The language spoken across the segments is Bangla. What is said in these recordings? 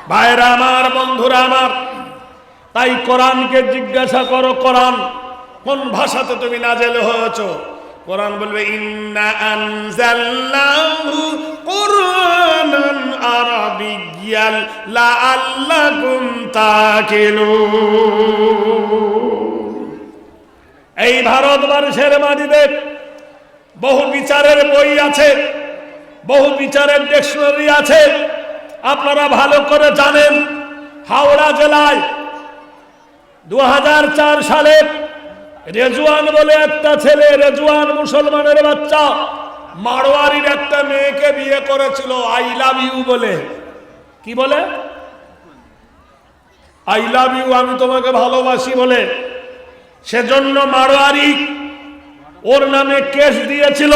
ভাইরা আমার, বন্ধুরা আমার, তাই কোরআনকে জিজ্ঞাসা করো, কোরআন কোন ভাষাতে তুমি নাযিল হয়েছো? কোরআন বলবে ইন্না আনজালনাহু কুরআনান আরাবিয়্যান লাআল্লাকুম তাকিলুন। এই ভারতবর্ষের মাটিতে বহু বিচারের বই আছে, বহু বিচারের ডিকশনারি আছে। আপনারা ভালো করে জানেন, হাওড়া জেলায় 2004 সালে রেজওয়ান বলে একটা ছেলে, রেজওয়ান মুসলমানের বাচ্চা, মারওয়ারির একটা মেয়েকে বিয়ে করেছিল আই লাভ ইউ বলে। কি বলে? আই লাভ ইউ, আমি তোমাকে ভালোবাসি বলে। সেজন্য মারওয়ারি ওর নামে কেস দিয়েছিল।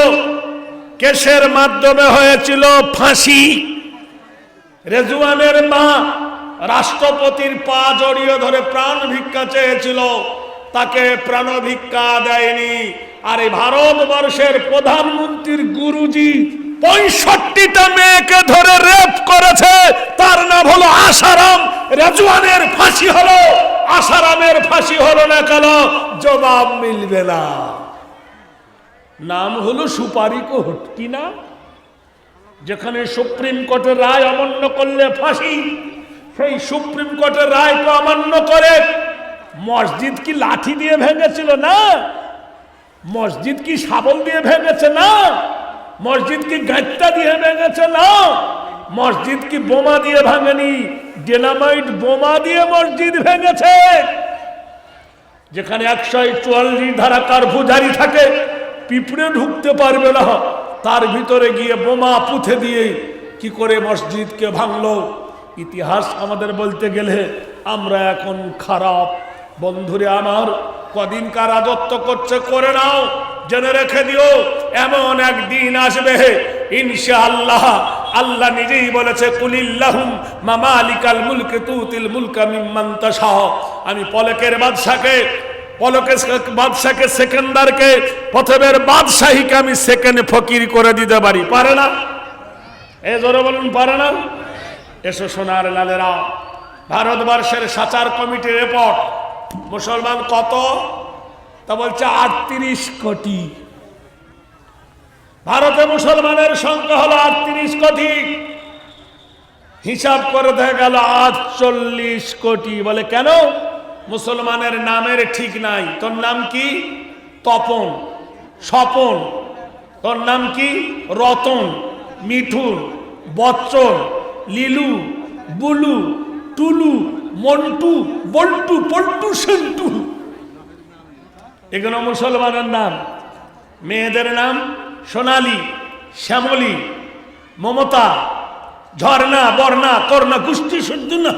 কেসের মাধ্যমে হয়েছিল ফাঁসি। রেজওয়ানের মা রাষ্ট্রপতির পা জড়িয়ে ধরে প্রাণ ভিক্ষা চেয়েছিল, তাকে প্রাণ ভিক্ষা দেয়নি। আর এই ভারতবর্ষের প্রধানমন্ত্রীর গুরুজি 65টা মেয়েকে ধরে রেপ করেছে, তার নাম হলো আসারাম। রেজওয়ানের ফাঁসি হলো, আসারামের ফাঁসি হলো না কেন? জবাব মিলবে না। নাম হলো সুপারি কোর্ট। কি না? যেখানে সুপ্রিম কোর্টের রায় অমান্য করলে ফাঁসি, সেই সুপ্রিম কোর্টের রায়কে অমান্য করে মসজিদ কি লাঠি দিয়ে ভেঙেছিল? না। মসজিদ কি শাবল দিয়ে ভেঙেছে? না। মসজিদ কি গাঁটটা দিয়ে ভেঙেছে? না। মসজিদ কি বোমা দিয়ে ভাঙেনি, ডিনামাইট বোমা দিয়ে মসজিদ ভেঙেছে। যেখানে 144 ধারা কারফিউ জারি থাকে, পিঁপড়ে ঢুকতে পারবে না, তার ভিতরে গিয়ে বোমা পুঁতে দিয়ে কি করে মসজিদকে ভাঙলো। ইতিহাস আমাদের বলতে গেলে আমরা এখন খারাপ। বন্ধুরে আমার, কদিনকার রাজত্ব করছে করে নাও, জেনে রেখে দিও এমন একদিন আসবে ইনশাআল্লাহ। আল্লাহ নিজেই বলেছে কুলিল্লাহুম মামালিকাল মুলকি তুতিল মুলকা মিম্মান তাশা। আমি পলকের বাদশাকে সেকেন্দারকে, প্রথমের বাদশাহীকে আমি সেকেন্ড ফকির করে দিতে পারি। পারে না? এ জোরে বলুন, পারে না? এসো সোনার লালেরা, ভারতবর্ষের সাচার কমিটির রিপোর্ট। মুসলমান কত? তা বলছে 38 কোটি। ভারতে মুসলমানের সংখ্যা হলো 38 কোটি। হিসাব করে দেখা গেল 48 কোটি। বলে কেন? মুসলমানের নামের ঠিক নাই। তোর নাম কি? তপন, স্বপন। তোর নাম কি? রতন, মিঠুন, বচ্চন, লিলু, বুলু, টুলু, মন্টু, বল্টু, পল্টু, সেন্টু। এগুলো মুসলমানের নাম। মেয়েদের নাম সোনালী, শ্যামলী, মমতা, ঝর্ণা, বর্ণা, কর্ণা, গোষ্ঠী, সজ্জনা।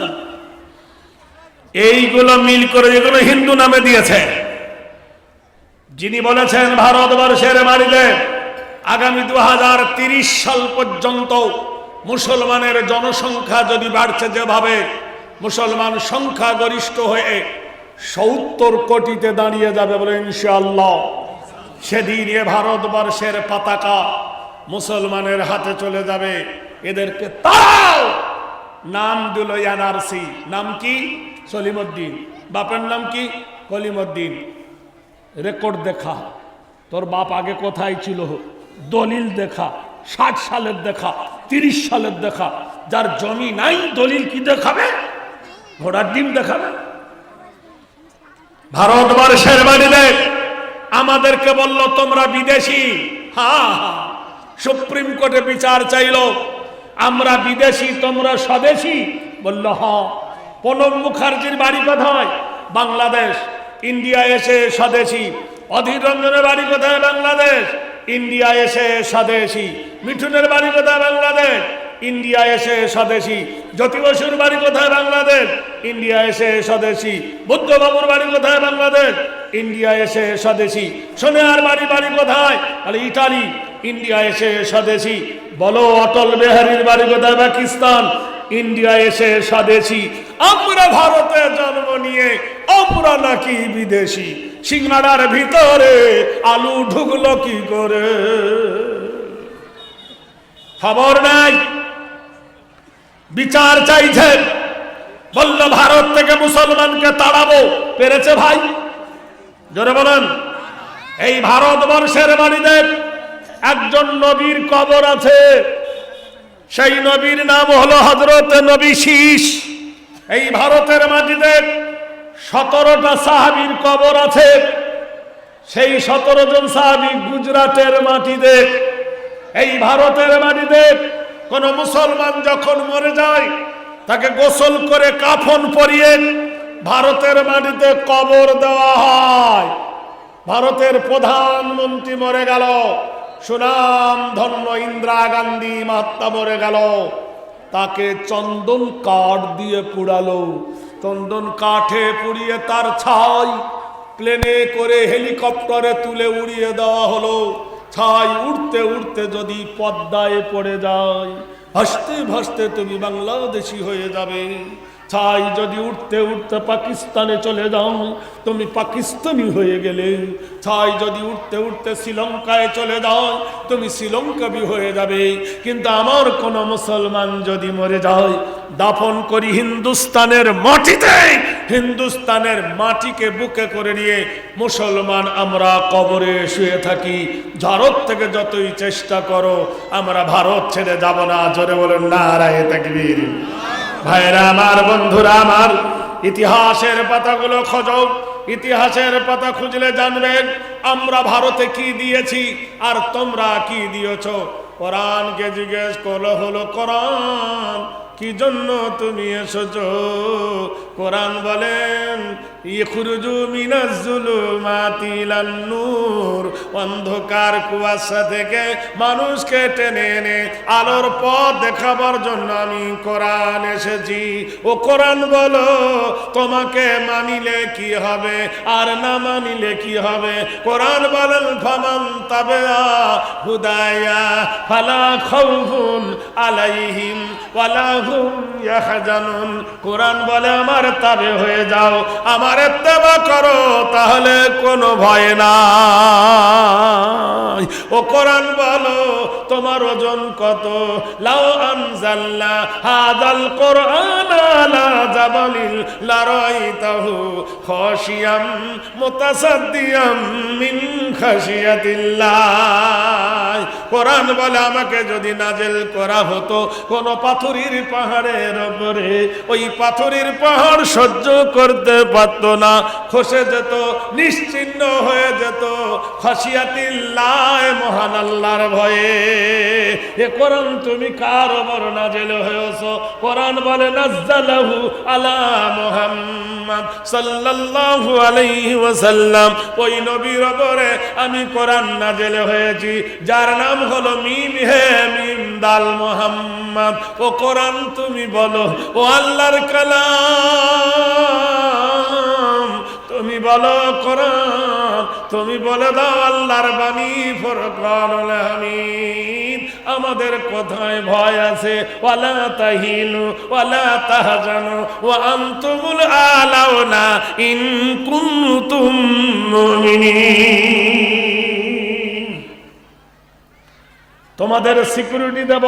এইগুলো মিল করে যেগুলো হিন্দু নামে দিয়েছে। যিনি বলেছেন ভারতবর্ষের মাটিতে আগামী 2030 সাল পর্যন্ত মুসলমানের জনসংখ্যা যদি বাড়ছে যেভাবে, মুসলমান সংখ্যা গরিষ্ঠ হয়ে 70 কোটিতে দাঁড়িয়ে যাবে বলে ইনশাআল্লাহ। সেদিন এ ভারতবর্ষের পতাকা মুসলমানের হাতে চলে যাবে। এদেরকে তারাও নাম দিল এনআরসি। নাম কি? সলিমউদ্দিন। বাপের নাম কি? কলিমউদ্দিন। রেকর্ড দেখা, তোর বাপ আগে কোথায় ছিল, দলিল দেখা, 60 সালের দেখা, 30 সালের দেখা। যার জমি নাই দলিল কি দেখাবে? ঘোড়ার ডিম দেখাবে। ভারতবর্ষের বাড়িতে আমাদেরকে বলল তোমরা বিদেশি। হ্যাঁ, সুপ্রিম কোর্টে বিচার চাইল, আমরা বিদেশি তোমরা স্বদেশি। বলল হ্যাঁ। প্রণব মুখার্জির বাড়ি কোথায়? বাংলাদেশ। ইন্ডিয়া এসে স্বদেশি। অধীর রঞ্জনের বাড়ি কোথায়? বাংলাদেশ। ইন্ডিয়া এসে স্বদেশি। মিঠুনের বাড়ি কোথায়? বাংলাদেশ। ইন্ডিয়া এসে স্বদেশি। জ্যোতি বসুর বাড়ি কোথায়? বাংলাদেশ। ইন্ডিয়া এসে স্বদেশি। বুদ্ধবাবুর বাড়ি কোথায়? বাংলাদেশ। ইন্ডিয়া এসে স্বদেশি। সোনিয়ার বাড়ি কোথায়? আরে ইটালি। ইন্ডিয়া এসে স্বদেশি। বলো অটল বিহারীর বাড়ি কোথায়? পাকিস্তান। ইন্ডিয়া এসে স্বদেশি। আমরা ভারতে জন্ম নিয়ে আমরা নাকি বিদেশি। সিঙ্গাড়ার ভিতরে আলু ঢুকলো কি করে? খবর নাই। বিচার চাইছে বলল ভারত থেকে মুসলমানকে তাড়াবো, পেরেছে ভাই? জোরে বলেন। এই ভারতবর্ষের বাড়িতে একজন নবীর কবর আছে, সেই নবীর নাম হলো হযরত নবী শীষ। এই ভারতের মাটিতে 17টা সাহাবীর কবর আছে, সেই 17 জন সাহাবী গুজরাটের মাটিতে। এই ভারতের মাটিতে কোন মুসলমান যখন মরে যায় তাকে গোসল করে কাফন পরিয়ে ভারতের মাটিতে কবর দেওয়া হয়। ভারতের প্রধানমন্ত্রী মরে গেল, সুনাম ধন্য ইন্দিরা গান্ধী মহাত্মা মরে গেল, তাকে চন্দন কাঠ দিয়ে পুড়ালো। চন্দন কাঠে পুড়িয়ে তার ছাই প্লেনে করে হেলিকপ্টারে তুলে উড়িয়ে দেওয়া হলো। ছাই উড়তে উড়তে যদি পদ্মায় পড়ে যায়, ভাসতে ভাসতে তুমি বাংলাদেশি হয়ে যাবে। ছাই যদি উঠতে উঠতে পাকিস্তানে চলে যাও, তুমি পাকিস্তানি হয়ে গেলে। ছাই যদি উঠতে উঠতে শ্রীলঙ্কায় চলে যাও, তুমি শ্রীলঙ্কাবি হয়ে যাবে। কিন্তু আমার কোন মুসলমান যদি মরে যায়, দাফন করি হিন্দুস্তানের মাটিতে। হিন্দুস্তানের মাটিকে বুকে করে নিয়ে মুসলমান আমরা কবরে শুয়ে থাকি। ভারত থেকে যতই চেষ্টা করো, আমরা ভারত ছেড়ে যাব না। জোরে বলুন নারায়ে তাকবীর। ভাইরা আমার, বন্ধুরা আমার, ইতিহাসের পাতাগুলো খোঁজো। ইতিহাসের পাতা খুঁজলে জানবেন আমরা ভারতে কি দিয়েছি আর তোমরা কি দিয়েছো। কোরআনকে জিজ্ঞেস করলো হলো, কোরআন কি জন্য তুমি এসেছো? কোরআন বলেন ইখরুজু মিনাজ জুলুমাতি ইলান নূর, অন্ধকার কুয়াশা থেকে মানুষকে টেনে এনে আলোর পথ দেখাবার জন্য আমি কোরআন এসেছি। ও কোরআন বলো তোমাকে মানিলে কি হবে আর না মানিলে কি হবে? কোরআন বলেন ফামান তাবিআ হুদায়া ফালা খাউফুন আলাইহিম ওয়ালা হুম ইয়াহজানুন। কোরআন বলে আমার তাবে হয়ে যাও, আমার ইত্তেবা করো, তাহলে কোনো ভয় নাই। ও কোরআন বলো তোমার ওজন কত? লাউ আনজালনা হাযাল কোরআন আলা জাবালিল লারাইতাহু খাশিয়াম মুতাসাদ্দিয়াম মিন খাশিয়াতিল্লাহ। কোরআন বলে আমাকে যদি নাজেল করা হতো কোন পাথরের পাহাড়ের উপরে, ওই পাথরের পাহাড় সহ্য করতে পারত না, খসে যেত, নিশ্চিহ্ন হয়ে যেত। খাশিয়াতিল্লাহ, মহান আল্লাহর ভয়ে। এ কোরআন তুমি কার উপর নাযিল হয়েছো? কোরআন বলে নাজ্জালাহু আলা মুহাম্মদ সাল্লাল্লাহু আলাইহি ওয়াসাল্লাম। ওই নবীর উপরে আমি কোরআন নাযিল হয়েছি, যার নাম হলো মিম হে মিম দাল মুহাম্মদ। ও কোরআন তুমি বলো, ও আল্লাহর কালাম, তুমি বলো কোরআন, তুমি বলে দাও আল্লাহর বাণী ফুরকানুল হামিদ। আমাদের কোথায় ভয় আছে? ওয়ালা তাহিনু ওয়ালা তাহজানু ওয়া আনতুমুল আলাউনা ইন কুনতুম মুমিনিন। তোমাদের সিকিউরিটি দেব,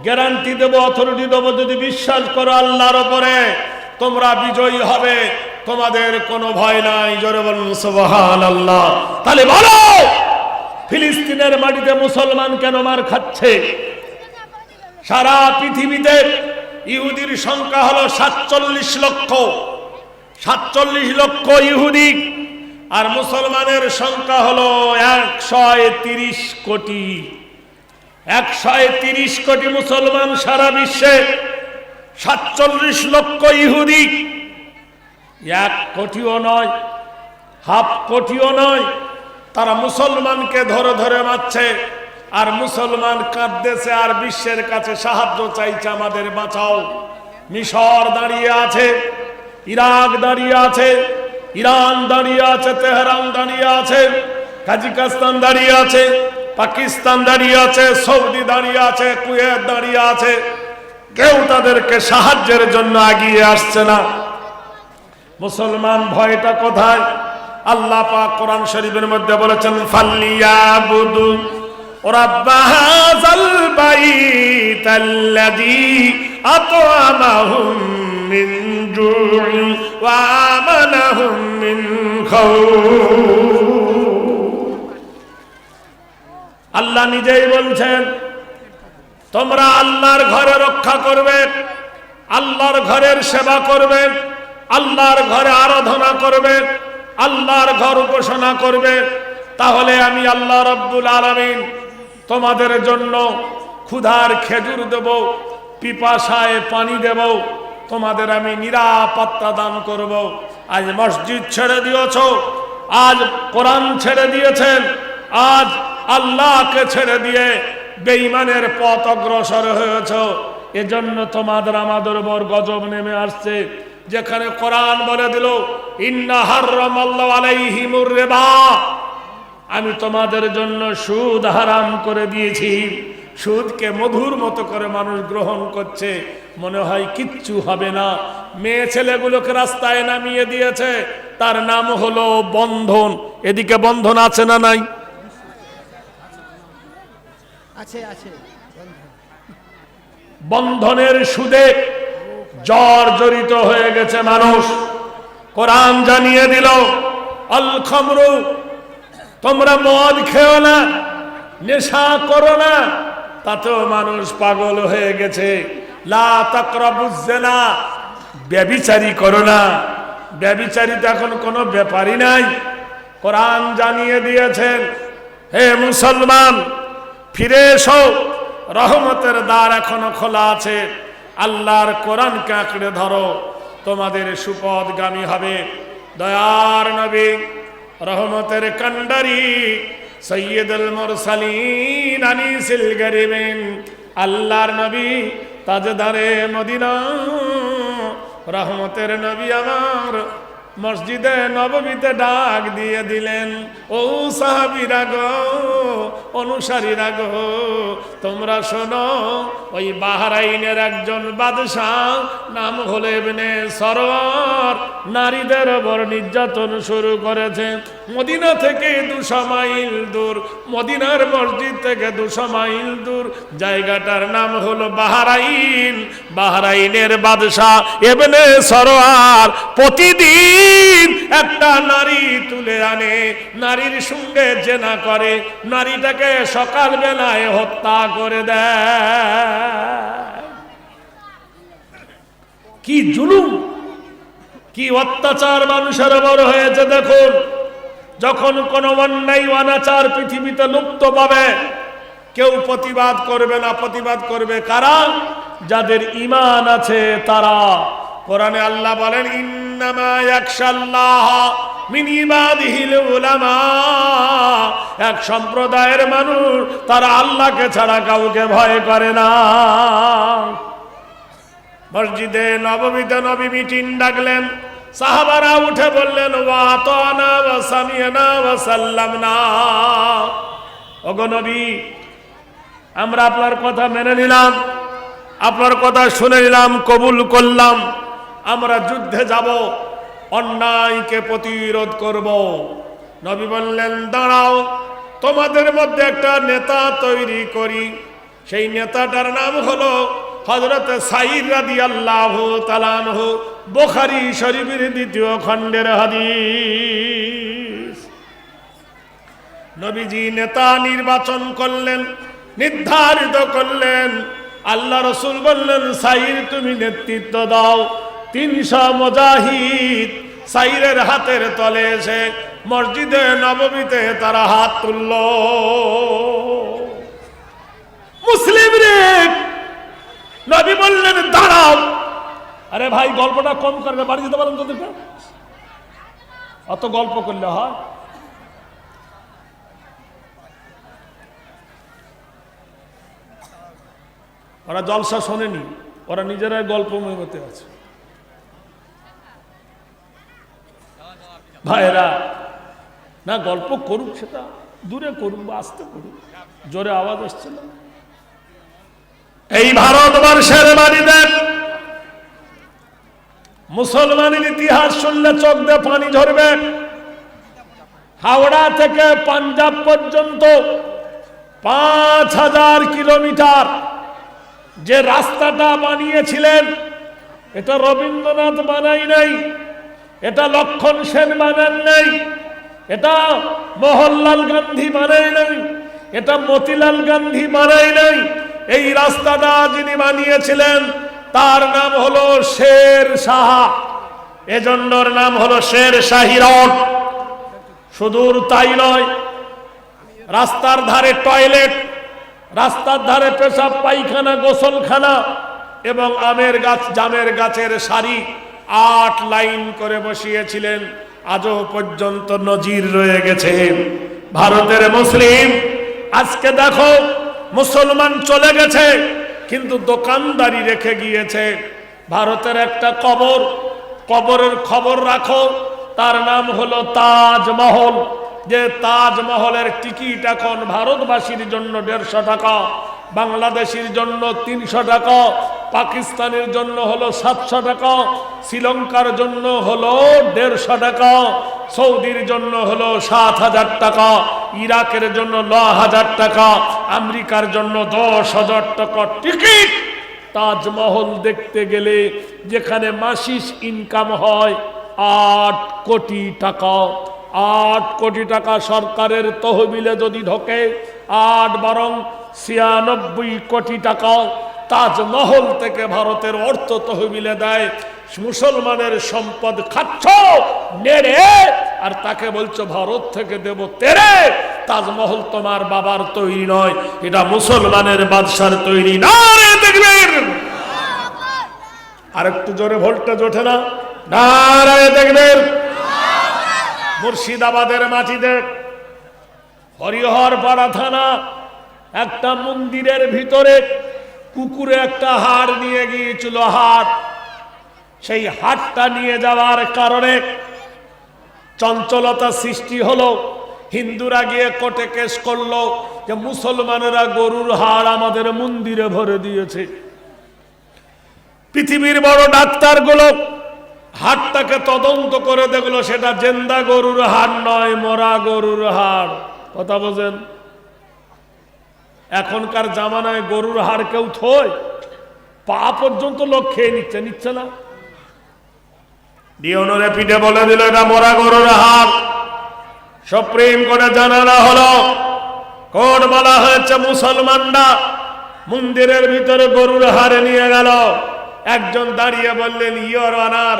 গ্যারান্টি দেব, অথরিটি দেব, যদি বিশ্বাস করো আল্লাহর উপরে তোমরা বিজয়ী হবে, তোমাদের কোনো ভয় নাই। জোরে বলুন সুবহানাল্লাহ। তাহলে বলো ফিলিস্তিনের মাটিতে মুসলমান কেন মার খাচ্ছে? সারা পৃথিবীতে ইহুদির সংখ্যা হলো 47 লক্ষ। 47 লক্ষ ইহুদি, আর মুসলমানের সংখ্যা হলো 130 কোটি। 130 কোটি মুসলমান সারা বিশ্বে, 47 লক্ষ ইহুদি। 1 কোটিও নয়, হাফ কোটিও নয়, তারা মুসলমানকে ধরে ধরে মারছে। আর মুসলমান কাঁদতেছে আর বিশ্বের কাছে সাহায্য চাইছে, আমাদের বাঁচাও। মিশর দাঁড়িয়ে আছে, ইরাক দাঁড়িয়ে আছে, ইরান দাঁড়িয়ে আছে, তেহরান দাঁড়িয়ে আছে, কাজাখস্তান দাঁড়িয়ে আছে, পাকিস্তান দাঁড়িয়ে আছে, সৌদি দাঁড়িয়ে আছে, কুয়েত দাঁড়িয়ে আছে। কেউ তাদেরকে সাহায্যের জন্য এগিয়ে আসছে না। মুসলমান ভয়টা কোথায়? আল্লাহ পাক কোরআন শরীফের মধ্যে বলেছেন ফাল্লিয়াবুদু রাব্ব হাযাল বাইতাল্লাযী আত'আমাহুম মিন জুই ওয়া আমানাহুম মিন খাউফ। আল্লাহ নিজেই বলছেন তোমরা আল্লাহর ঘরে রক্ষা করবে, আল্লাহর ঘরের সেবা করবে, আল্লাহর ঘরে আরাধনা করবে, আল্লাহর ঘর উপাসনা করবে, তাহলে আমি আল্লাহ রাব্বুল আলামিন তোমাদের জন্য ক্ষুধার খেজুর দেব, পিপাসায় পানি দেব, তোমাদের আমি নিরাপত্তা দান করব। আজ মসজিদ ছেড়ে দিয়েছ, আজ কোরআন ছেড়ে দিয়েছেন, আজ আল্লাহকে ছেড়ে দিয়ে বেঈমানের পথ অগ্রসর হয়েছ, এজন্য তোমাদের আমাদের উপর গজব নেমে আসছে। যেখানে কোরআন বলে দিল ইন্না হাররামাল্লাহু আলাইহিমুর রিবা, আমি তোমাদের জন্য সুদ হারাম করে দিয়েছি। সুদকে মধুর মতো করে মানুষ গ্রহণ করছে, মনে হয় কিচ্ছু হবে না। মেয়ে ছেলেগুলোকে রাস্তায় নামিয়ে দিয়েছে, তার নাম হলো বন্ধন। এদিকে বন্ধন আছে না নাই? আছে আছে। বন্ধনের সুদে জর্জরিত হয়ে গেছে মানুষ। কোরআন জানিয়ে দিল আল খামরু, তোমরা মদ খেও না, নেশা করো না, তাতেও মানুষ পাগল হয়ে গেছে। লা তাকরাবুজ জিনা, ব্যভিচারী করো না। ব্যভিচারিতা এখন কোনো ব্যাপারই নাই। কোরআন জানিয়ে দিয়েছেন হে মুসলমান ফিরে এসো, রহমতের দ্বার এখনো খোলা আছে। আল্লাহর কোরআনকে আঁকড়ে ধরো, তোমাদের সুপথগামী হবে। দয়ার নবী, রহমতের কান্ডারি, সৈয়দুল মুরসালিন আনিসুল গরিবিন, আল্লাহর নবী তাজদারে মদিনা, রহমতের নবী আমার মসজিদে নববীতে ডাক দিয়ে দিলেন, ও সাহাবীরা গো, অনুসারীরা গো, তোমরা শোনো, ওই বাহরাইনের একজন বাদশাহ নাম হলো ইবনে সরওয়ার নারীদের উপর নির্যাতন শুরু করেছে। মদিনা থেকে 200 মাইল দূর, মদিনার মসজিদ থেকে 200 মাইল দূর জায়গাটার নাম হলো বাহরাইন। বাহরাইনের বাদশাহ ইবনে সরওয়ার প্রতিদিন একটা নারী তুলে আনে, নারীর সঙ্গে জেনা করে, নারীটাকে সকাল বেলায় হত্যা করে দেয়। কি জুলুম, কি অত্যাচার মানুষের বড় হয়েছে দেখুন। যখন কোন অন্যায় অনাচার পৃথিবীতে লুপ্ত পাবে, কেউ প্রতিবাদ করবে না। প্রতিবাদ করবে কারা? যাদের ঈমান আছে তারা। কোরআনে আল্লাহ বলেন ইন্নামা ইয়াখশাল্লাহ মিন ইবাদিহিল উলামা, এক সম্প্রদায়ের মানুষ তারা আল্লাহকে ছাড়া কাউকে ভয় করে না। মসজিদে নববীতে নবী মিটিং ডাকলেন, সাহাবারা উঠে বললেন ওয়া আতানা ওয়া সামি'না ওয়া সাল্লামনা, ওগো নবী আমরা আপনার কথা মেনে নিলাম, আপনার কথা শুনে নিলাম, কবুল করলাম, আমরা যুদ্ধে যাব, অন্যায়কে প্রতিরোধ করব। নবী বললেন দাঁড়াও, তোমাদের মধ্যে একটা নেতা তৈরি করি। সেই নেতাটার নাম হলো হযরত সাঈদ রাদিয়াল্লাহু তাআলা আনহু, বুখারী শরীফের 2য় খণ্ডের হাদিস। নবীজি নেতা নির্বাচন করলেন, নির্ধারিত করলেন। আল্লাহ রাসূল বললেন সাঈদ তুমি নেতৃত্ব দাও। 300 মুজাহিদ সাঈদের হাতের তলে এসে মসজিদে নববীতে তারা হাত তুলল। মুসলিম রে, নবী বললেন দাঁড়াও। আরে ভাই গল্পটা কম করে বাড়ি যেতে পারেন তোদেরকে, অত গল্প করলে হয়? ওরা জলসা শোনেনি, ওরা নিজেরাই গল্পময় মতে আছে। ভাইরা না গল্প করুক, সেটা দূরে করুক বা আস্তে করুক, জোরে আওয়াজ আসছে না। এই ভারতবর্ষের বাড়িতে মুসলমানের ইতিহাস শুনলে চোখ দিয়ে পানি ঝরবে। হাওড়া থেকে পাঞ্জাব পর্যন্ত 5000 কিলোমিটার যে রাস্তাটা বানিয়েছিলেন এটা রবীন্দ্রনাথ বানাই নাই, এটা লক্ষণ সেন বানান নাই, এটা মোহনলাল গান্ধী বানাই নাই, এটা মতিলাল গান্ধী বানাই নাই। এই রাস্তাটা যিনি বানিয়েছিলেন তার নাম হলো শের শাহ, এজন্য নাম হলো শের শাহী রোড। শুধু তাই নয়, রাস্তার ধারে টয়লেট, রাস্তার ধারে পেশাব পায়খানা গোসলখানা এবং আমের গাছ জামের গাছের সারি 8 লাইন করে বসিয়েছিলেন। আজও পর্যন্ত নজির রয়ে গেছে। ভারতের মুসলিম আজকে দেখো মুসলমান চলে গেছে কিন্তু দোকানদারি রেখে গিয়েছে। ভারতের একটা কবরের খবর রাখো, তার নাম হলো তাজমহল। যে তাজমহলের টিকিট এখন ভারতবাসীর জন্য 150 টাকা, বাংলাদেশের জন্য 300 টাকা, পাকিস্তানের জন্য হলো 700 টাকা, শ্রীলঙ্কার জন্য হলো 150 টাকা, সৌদির জন্য হলো 7000 টাকা, ইরাকের জন্য 9000 টাকা, আমেরিকার জন্য 10,000 টাকা টিকিট। তাজমহল দেখতে গেলে যেখানে মাসিক ইনকাম হয় 8 কোটি টাকা, 8 কোটি টাকা সরকারের তহবিলে যদি ঢোকে, 8 বরং 96 কোটি টাকা তাজমহল থেকে ভারতের অর্থ তহবিলে দেয়। মুসলমানের সম্পদ খাচ্ছ নেড়ে, আর তাকে বলছো ভারত থেকে দেব তেরে। তাজমহল তোমার বাবার তৈরি নয়, এটা মুসলমানের বাদশার তৈরি। নারে দেখবেন আর একটু জোরে ভোল্টেজ ওঠে না? নারে দেখবেন। মুর্শিদাবাদের মাটিতে হরিহরপাড়া থানা একটা মন্দিরের ভিতরে কুকুরে একটা হাড় নিয়ে গিয়েছিল। হাড়, সেই হাড়টা নিয়ে যাওয়ার কারণে চঞ্চলতা সৃষ্টি হলো। হিন্দুরা গিয়ে কোর্টে কেস করলো যে মুসলমানেরা গরুর হাড় আমাদের মন্দিরে ভরে দিয়েছে। পৃথিবীর বড় ডাক্তারগুলো হাড়টাকে তদন্ত করে দেখলো সেটা জেন্দা গরুর হাড় নয়, মরা গরুর হাড়। কথা বোঝেন? এখনকার জামানায় গরুর হাড় কেউ থয়? পা পর্যন্ত লোক খেয়ে নিচ্ছে না। ডিওনরে পিঠে বলে দিল এটা মরা গরুর হাড়। সুপ্রিম কোর্টে জানানো হলো, কোর্ট বলা হয়েছে মুসলমানরা মন্দিরের ভিতরে গরুর হাড় নিয়ে গেল। একজন দাঁড়িয়ে বললেন, ইয়োর অনার,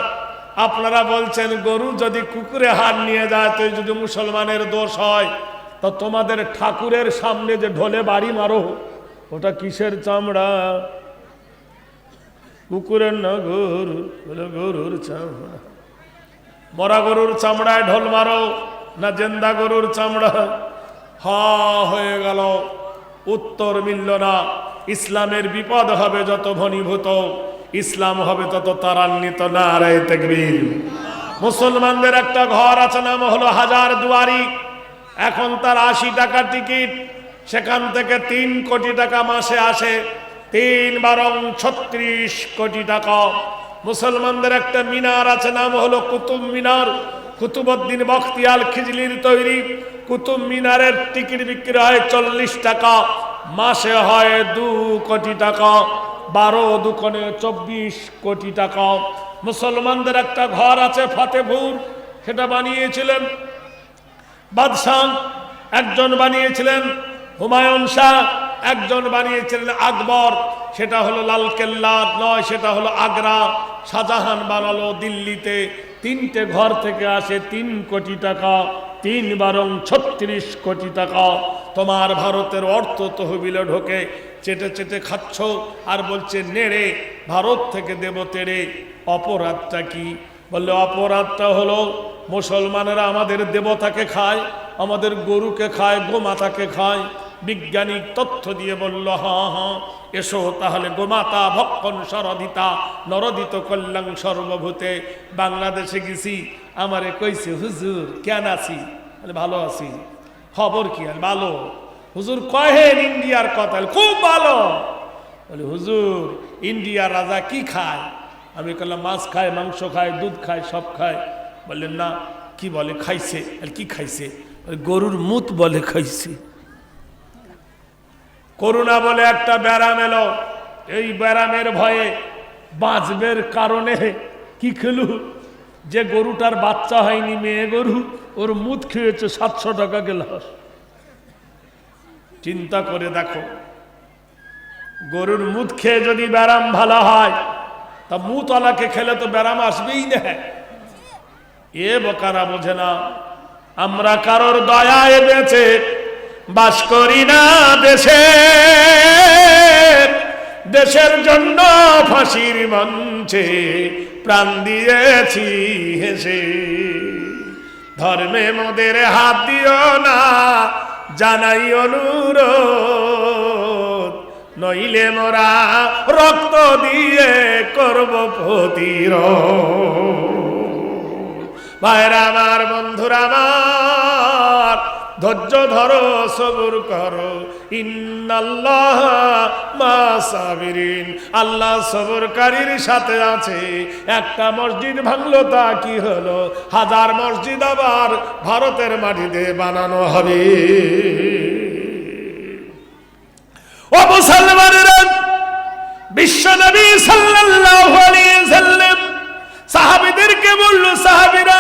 আপনারা বলছেন গরু যদি কুকুরে হাড় নিয়ে যায় তো যদি মুসলমানের দোষ হয়, তো তোমাদের ঠাকুরের সামনে যে ঢোলে বাড়ি মারো ওটা কিসের চামড়া? কুকুরের না গরুর? বলে গরুর চামড়া। মরা গরুর চামড়ায় ঢোল মারো না জেন্দা গরুর চামড়া? হয়ে গেল, উত্তর মিলল না। ইসলামের বিপদ হবে যত ঘনীভূত, ইসলাম হবে তত ত্বরান্বিত। নারে তাকবীর। মুসলমানদের একটা ঘর আছে, নাম হলো হাজারদুয়ারি। এখন তার 80 টাকা টিকিট, সেখান থেকে 3 কোটি টাকা মাসে আসে, 3 বরং 36 কোটি টাকা। মুসলমানদের একটা মিনার আছে, নাম হলো কুতুব মিনার। কুতুবউদ্দিন বখতিয়ার খিজলির তৈরি কুতুব মিনারের টিকিট বিক্রি হয় 40 টাকা, মাসে হয় 2 কোটি টাকা, 12 দুকোণে 24 কোটি টাকা। মুসলমানদের একটা ঘর আছে ফতেপুর, সেটা বানিয়েছিলেন বাদশাহ, একজন বানিয়েছিলেন হুমায়ুন শাহ, একজন বানিয়েছিলেন আকবর। সেটা হলো লালকেল্লা নয়, সেটা হলো আগ্রা। শাহজাহান বানালো দিল্লিতে। 3টে ঘর থেকে আসে 3 কোটি টাকা, 3 বরং 36 কোটি টাকা। তোমার ভারতের অর্থ তহবিলে ঢোকে, চেটে চেটে খাচ্ছ আর বলছে নেড়ে ভারত থেকে দেব তেড়ে। অপরাধটা কি? বললে অপরাধটা হলো মুসলমানেরা আমাদের দেবতাকে খায়, আমাদের গরুকে খায়, গোমাতাকে খায়। বিজ্ঞানিক তথ্য দিয়ে বলল, হ্যাঁ এসো তাহলে গোমাতা ভক্ষণ সরদিতা নরদিত কল্যাণ সর্বভূতে। বাংলাদেশে গেছি, আমারে কইছে হুজুর কেন আছি? ভালো আছি। খবর কি? ভালো। হুজুর কহেন ইন্ডিয়ার কথা? খুব ভালো। বলে হুজুর ইন্ডিয়ার রাজা কি খায়? আমি বললাম মাছ খায়, মাংস খায়, দুধ খায়, সব খায়। বললেন না। কি বলে খাইছে? কি খাইছে? গরুর মুত বলে খাইছে। করোনা বলে একটা ব্যারাম এলো, এই ব্যারামের ভয়ে বাঁচবের কারণে কি খেলু, যে গরুটার বাচ্চা হয়নি, মেয়ে গরু, ওর মুদ খেয়েছে 700 টাকা গেলাস। চিন্তা করে দেখো, গরুর মুদ খেয়ে যদি ব্যারাম ভালো হয়, তা মুতলাকে খেলে তো ব্যারাম আসবেই না। এ বোকারা বোঝে না, আমরা কারোর দয়ায় বেঁচে বাস করি না দেশে, দেশের জন্য ফাঁসির মঞ্চে প্রাণ দিয়েছি হেসে। ধর্মে মোদের হাত দিও না, জানাই অনুরোধ, নইলে মোরা রক্ত দিয়ে করব প্রতিরোধ। ভাইরা আমার, বন্ধুরা আমার, ধৈর্য ধরো, সবুর করো, ইন্নাল্লাহ মা সাবিরিন, আল্লাহ সবরকারীর সাথে আছে। একটা মসজিদ ভাঙলো তা কি হলো, 1000 মসজিদ আবার ভারতের মাটিতে বানানো হবে। ও মুসলমানেরা, বিশ্বনবী সাল্লাল্লাহু আলাইহি ওয়াসাল্লাম সাহাবীদেরকে বলল, সাহাবীরা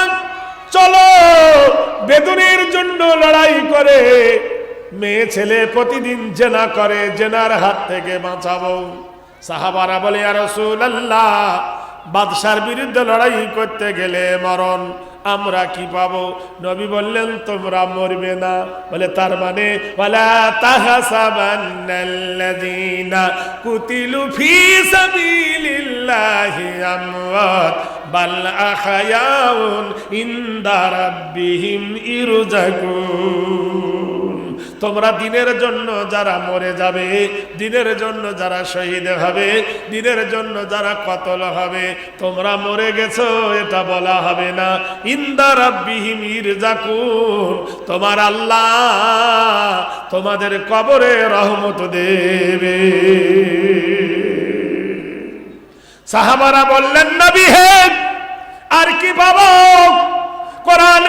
চলো বেদুনের জন্য লড়াই করে, মেয়ে ছেলে প্রতিদিন জেনা করে, জেনার হাত থেকে বাঁচাবো। সাহাবারা বলে, ইয়া রাসূলুল্লাহ, বাদশার বিরুদ্ধে লড়াই করতে গেলে মরণ, আমরা কি পাবো? নবী বললেন, তোমরা মরবে না। বলে তার মানে, ওয়ালা তাহসাবান্নাল্লাযীনা কুতিলু ফী সাবিলিল্লাহি আমওয়াত বাল আহয়াউন ইনদা রাব্বিহিম ইরজাকুন। তোমরা দিনের জন্য যারা মরে যাবে, দিনের জন্য যারা শহীদ হবে, দিনের জন্য যারা কতল হবে, তোমরা মরে গেছো এটা বলা হবে না। ইনদা রাব্বিহিম ইরজাকুন, তোমার আল্লাহ তোমাদের কবরে রহমত দেবে। সাহাবারা বললেন, নবী হে, আর কি পাবো? কোরআন